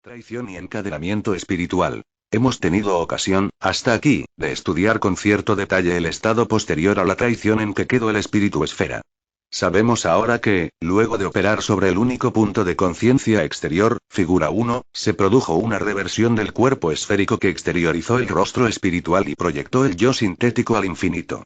Traición y encadenamiento espiritual. Hemos tenido ocasión, hasta aquí, de estudiar con cierto detalle el estado posterior a la traición en que quedó el espíritu esfera. Sabemos ahora que, luego de operar sobre el único punto de conciencia exterior, figura 1, se produjo una reversión del cuerpo esférico que exteriorizó el rostro espiritual y proyectó el yo sintético al infinito.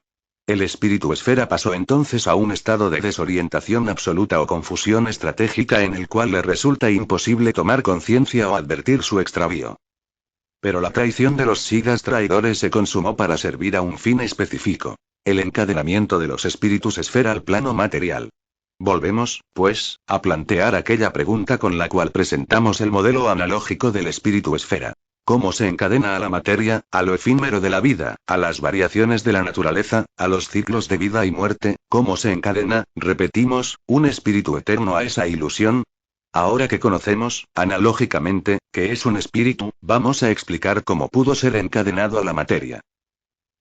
El espíritu esfera pasó entonces a un estado de desorientación absoluta o confusión estratégica en el cual le resulta imposible tomar conciencia o advertir su extravío. Pero la traición de los sigas traidores se consumó para servir a un fin específico: el encadenamiento de los espíritus esfera al plano material. Volvemos, pues, a plantear aquella pregunta con la cual presentamos el modelo analógico del espíritu esfera. ¿Cómo se encadena a la materia, a lo efímero de la vida, a las variaciones de la naturaleza, a los ciclos de vida y muerte? ¿Cómo se encadena, repetimos, un espíritu eterno a esa ilusión? Ahora que conocemos, analógicamente, que es un espíritu, vamos a explicar cómo pudo ser encadenado a la materia.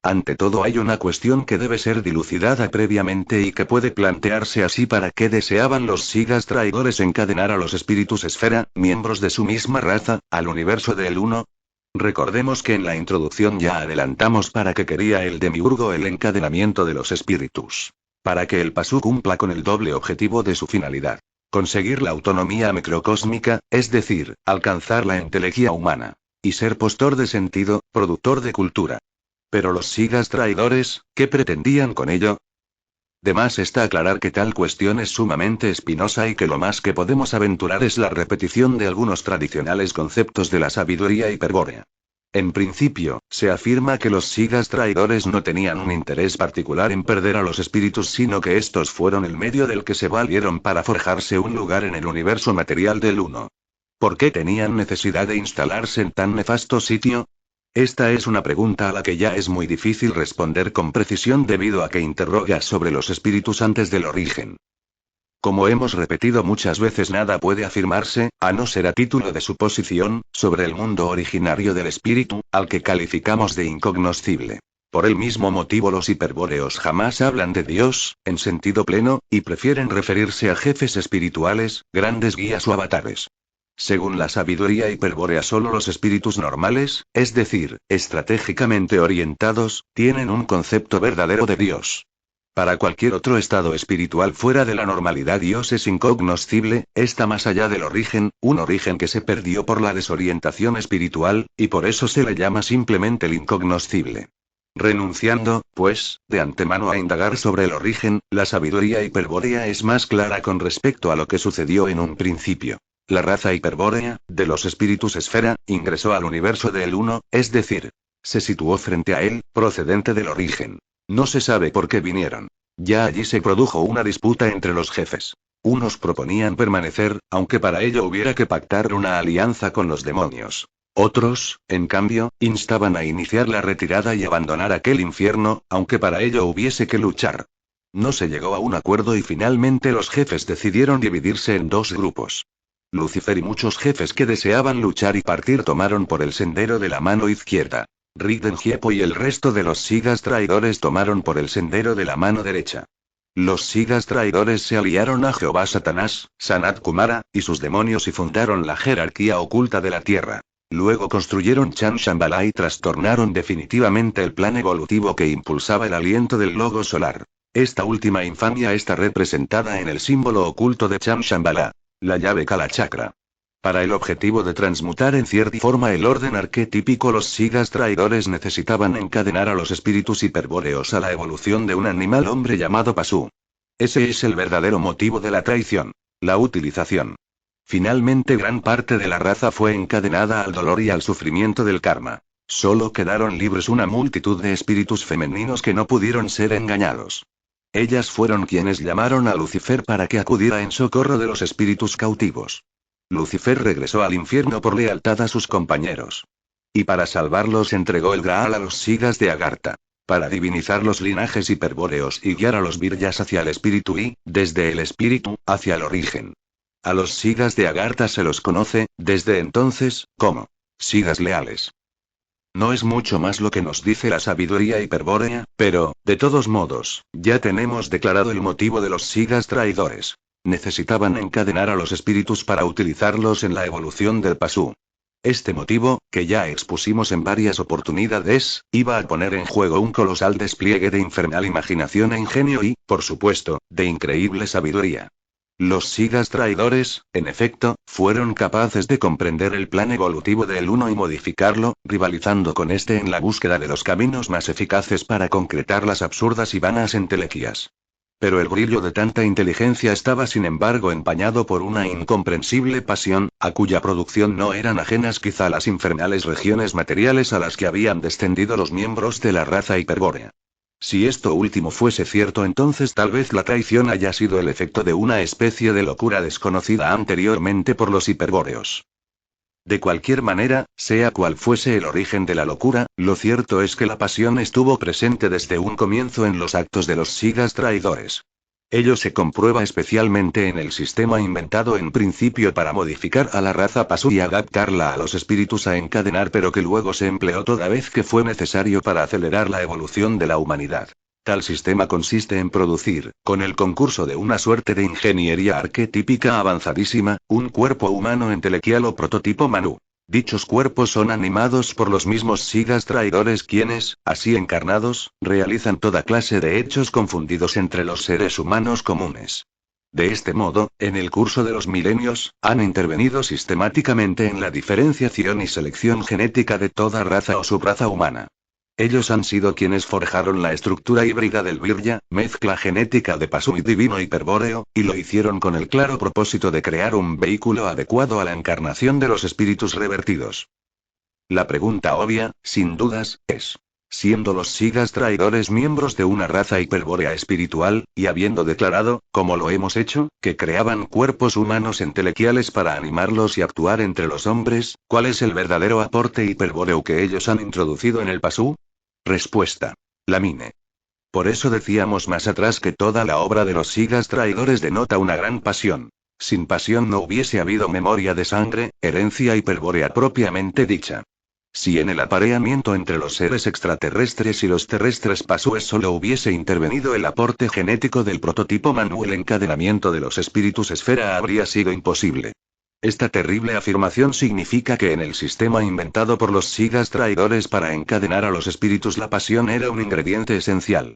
Ante todo hay una cuestión que debe ser dilucidada previamente y que puede plantearse así: ¿para qué deseaban los sigas traidores encadenar a los espíritus esfera, miembros de su misma raza, al universo del Uno? Recordemos que en la introducción ya adelantamos para qué quería el demiurgo el encadenamiento de los espíritus. Para que el pasú cumpla con el doble objetivo de su finalidad: conseguir la autonomía microcósmica, es decir, alcanzar la entelequia humana, y ser postor de sentido, productor de cultura. Pero los sigas traidores, ¿qué pretendían con ello? De más está aclarar que tal cuestión es sumamente espinosa y que lo más que podemos aventurar es la repetición de algunos tradicionales conceptos de la sabiduría hiperbórea. En principio, se afirma que los sigas traidores no tenían un interés particular en perder a los espíritus, sino que estos fueron el medio del que se valieron para forjarse un lugar en el universo material del Uno. ¿Por qué tenían necesidad de instalarse en tan nefasto sitio? Esta es una pregunta a la que ya es muy difícil responder con precisión debido a que interroga sobre los espíritus antes del origen. Como hemos repetido muchas veces, nada puede afirmarse, a no ser a título de suposición, sobre el mundo originario del espíritu, al que calificamos de incognoscible. Por el mismo motivo los hiperbóreos jamás hablan de Dios, en sentido pleno, y prefieren referirse a jefes espirituales, grandes guías o avatares. Según la sabiduría hiperbórea, solo los espíritus normales, es decir, estratégicamente orientados, tienen un concepto verdadero de Dios. Para cualquier otro estado espiritual fuera de la normalidad, Dios es incognoscible, está más allá del origen, un origen que se perdió por la desorientación espiritual, y por eso se le llama simplemente el incognoscible. Renunciando, pues, de antemano a indagar sobre el origen, la sabiduría hiperbórea es más clara con respecto a lo que sucedió en un principio. La raza hiperbórea, de los espíritus esfera, ingresó al universo del Uno, es decir, se situó frente a él, procedente del origen. No se sabe por qué vinieron. Ya allí se produjo una disputa entre los jefes. Unos proponían permanecer, aunque para ello hubiera que pactar una alianza con los demonios. Otros, en cambio, instaban a iniciar la retirada y abandonar aquel infierno, aunque para ello hubiese que luchar. No se llegó a un acuerdo y finalmente los jefes decidieron dividirse en dos grupos. Lucifer y muchos jefes que deseaban luchar y partir tomaron por el sendero de la mano izquierda. Rigden-Giepo y el resto de los sigas traidores tomaron por el sendero de la mano derecha. Los sigas traidores se aliaron a Jehová Satanás, Sanat Kumara, y sus demonios y fundaron la jerarquía oculta de la Tierra. Luego construyeron Chan Shambhala y trastornaron definitivamente el plan evolutivo que impulsaba el aliento del logo solar. Esta última infamia está representada en el símbolo oculto de Chan Shambhala, la llave Kala Chakra. Para el objetivo de transmutar en cierta forma el orden arquetípico, los sigas traidores necesitaban encadenar a los espíritus hiperbóreos a la evolución de un animal hombre llamado Pasú. Ese es el verdadero motivo de la traición: la utilización. Finalmente gran parte de la raza fue encadenada al dolor y al sufrimiento del karma. Solo quedaron libres una multitud de espíritus femeninos que no pudieron ser engañados. Ellas fueron quienes llamaron a Lucifer para que acudiera en socorro de los espíritus cautivos. Lucifer regresó al infierno por lealtad a sus compañeros. Y para salvarlos entregó el Graal a los sigas de Agartha. Para divinizar los linajes hiperbóreos y guiar a los viryas hacia el espíritu y, desde el espíritu, hacia el origen. A los sigas de Agartha se los conoce, desde entonces, como sigas leales. No es mucho más lo que nos dice la sabiduría hiperbórea, pero, de todos modos, ya tenemos declarado el motivo de los sigas traidores. Necesitaban encadenar a los espíritus para utilizarlos en la evolución del Pasú. Este motivo, que ya expusimos en varias oportunidades, iba a poner en juego un colosal despliegue de infernal imaginación e ingenio y, por supuesto, de increíble sabiduría. Los Sigas traidores, en efecto, fueron capaces de comprender el plan evolutivo del uno y modificarlo, rivalizando con este en la búsqueda de los caminos más eficaces para concretar las absurdas y vanas entelequias. Pero el brillo de tanta inteligencia estaba sin embargo empañado por una incomprensible pasión, a cuya producción no eran ajenas quizá las infernales regiones materiales a las que habían descendido los miembros de la raza hiperbórea. Si esto último fuese cierto, entonces tal vez la traición haya sido el efecto de una especie de locura desconocida anteriormente por los hiperbóreos. De cualquier manera, sea cual fuese el origen de la locura, lo cierto es que la pasión estuvo presente desde un comienzo en los actos de los Sigas traidores. Ello se comprueba especialmente en el sistema inventado en principio para modificar a la raza Pasú y adaptarla a los espíritus a encadenar, pero que luego se empleó toda vez que fue necesario para acelerar la evolución de la humanidad. Tal sistema consiste en producir, con el concurso de una suerte de ingeniería arquetípica avanzadísima, un cuerpo humano entelequial o prototipo Manu. Dichos cuerpos son animados por los mismos Sigas traidores quienes, así encarnados, realizan toda clase de hechos confundidos entre los seres humanos comunes. De este modo, en el curso de los milenios, han intervenido sistemáticamente en la diferenciación y selección genética de toda raza o subraza humana. Ellos han sido quienes forjaron la estructura híbrida del Virya, mezcla genética de Pasú y divino hiperbóreo, y lo hicieron con el claro propósito de crear un vehículo adecuado a la encarnación de los espíritus revertidos. La pregunta obvia, sin dudas, es: siendo los Sigas traidores miembros de una raza hiperbórea espiritual, y habiendo declarado, como lo hemos hecho, que creaban cuerpos humanos entelequiales para animarlos y actuar entre los hombres, ¿cuál es el verdadero aporte hiperbóreo que ellos han introducido en el Pasú? Respuesta: la mine. Por eso decíamos más atrás que toda la obra de los Sigas traidores denota una gran pasión. Sin pasión no hubiese habido memoria de sangre, herencia hiperbórea propiamente dicha. Si en el apareamiento entre los seres extraterrestres y los terrestres pasúes solo hubiese intervenido el aporte genético del prototipo Manu, el encadenamiento de los espíritus esfera habría sido imposible. Esta terrible afirmación significa que en el sistema inventado por los Sigas traidores para encadenar a los espíritus la pasión era un ingrediente esencial.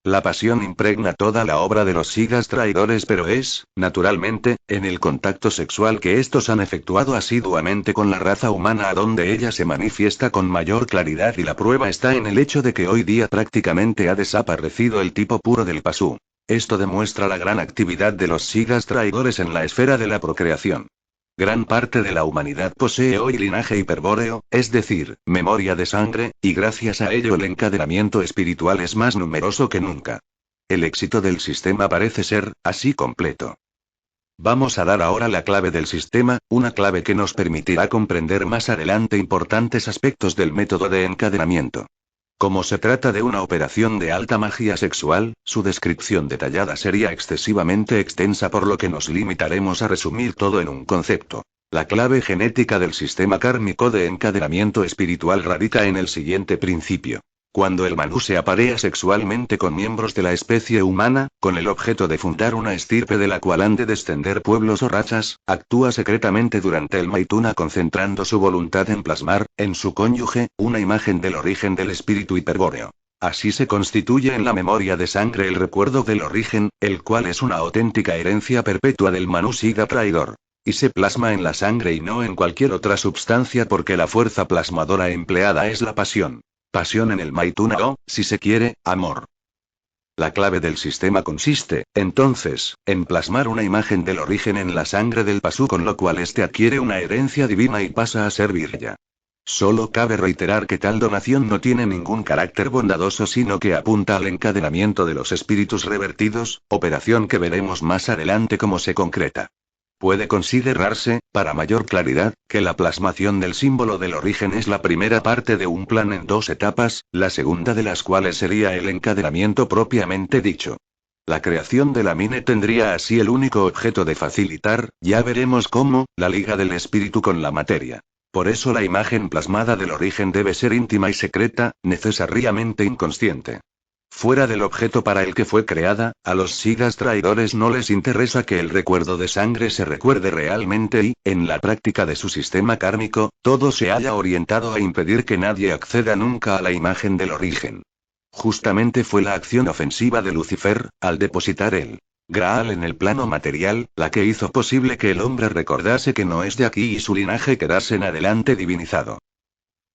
La pasión impregna toda la obra de los Sigas traidores, pero es, naturalmente, en el contacto sexual que estos han efectuado asiduamente con la raza humana a donde ella se manifiesta con mayor claridad, y la prueba está en el hecho de que hoy día prácticamente ha desaparecido el tipo puro del Pasú. Esto demuestra la gran actividad de los Sigas traidores en la esfera de la procreación. Gran parte de la humanidad posee hoy linaje hiperbóreo, es decir, memoria de sangre, y gracias a ello el encadenamiento espiritual es más numeroso que nunca. El éxito del sistema parece ser, así, completo. Vamos a dar ahora la clave del sistema, una clave que nos permitirá comprender más adelante importantes aspectos del método de encadenamiento. Como se trata de una operación de alta magia sexual, su descripción detallada sería excesivamente extensa, por lo que nos limitaremos a resumir todo en un concepto. La clave genética del sistema kármico de encadenamiento espiritual radica en el siguiente principio. Cuando el Manu se aparea sexualmente con miembros de la especie humana, con el objeto de fundar una estirpe de la cual han de descender pueblos o razas, actúa secretamente durante el Maituna, concentrando su voluntad en plasmar, en su cónyuge, una imagen del origen del espíritu hiperbóreo. Así se constituye en la memoria de sangre el recuerdo del origen, el cual es una auténtica herencia perpetua del Manu Siga traidor. Y se plasma en la sangre y no en cualquier otra substancia, porque la fuerza plasmadora empleada es la pasión. Pasión en el Maituna o, si se quiere, amor. La clave del sistema consiste, entonces, en plasmar una imagen del origen en la sangre del Pasú, con lo cual éste adquiere una herencia divina y pasa a ser Virya. Solo cabe reiterar que tal donación no tiene ningún carácter bondadoso, sino que apunta al encadenamiento de los espíritus revertidos, operación que veremos más adelante cómo se concreta. Puede considerarse, para mayor claridad, que la plasmación del símbolo del origen es la primera parte de un plan en dos etapas, la segunda de las cuales sería el encadenamiento propiamente dicho. La creación de la mine tendría así el único objeto de facilitar, ya veremos cómo, la liga del espíritu con la materia. Por eso la imagen plasmada del origen debe ser íntima y secreta, necesariamente inconsciente. Fuera del objeto para el que fue creada, a los sigas traidores no les interesa que el recuerdo de sangre se recuerde realmente y, en la práctica de su sistema kármico, todo se haya orientado a impedir que nadie acceda nunca a la imagen del origen. Justamente fue la acción ofensiva de Lucifer, al depositar el Graal en el plano material, la que hizo posible que el hombre recordase que no es de aquí y su linaje quedase en adelante divinizado.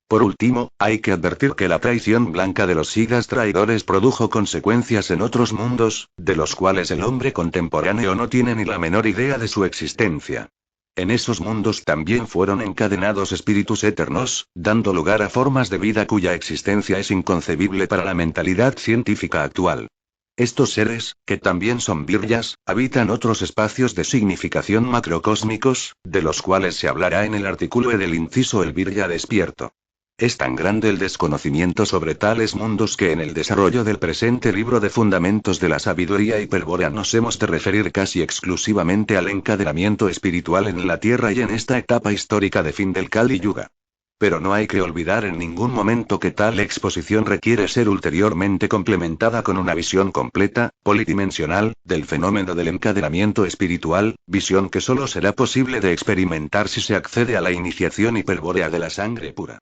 Por último, hay que advertir que la traición blanca de los sigas traidores produjo consecuencias en otros mundos, de los cuales el hombre contemporáneo no tiene ni la menor idea de su existencia. En esos mundos también fueron encadenados espíritus eternos, dando lugar a formas de vida cuya existencia es inconcebible para la mentalidad científica actual. Estos seres, que también son viryas, habitan otros espacios de significación macrocósmicos, de los cuales se hablará en el artículo del inciso el virya despierto. Es tan grande el desconocimiento sobre tales mundos que en el desarrollo del presente libro de Fundamentos de la Sabiduría Hiperbórea nos hemos de referir casi exclusivamente al encadenamiento espiritual en la Tierra y en esta etapa histórica de fin del Kali Yuga. Pero no hay que olvidar en ningún momento que tal exposición requiere ser ulteriormente complementada con una visión completa, polidimensional, del fenómeno del encadenamiento espiritual, visión que solo será posible de experimentar si se accede a la iniciación hiperbórea de la sangre pura.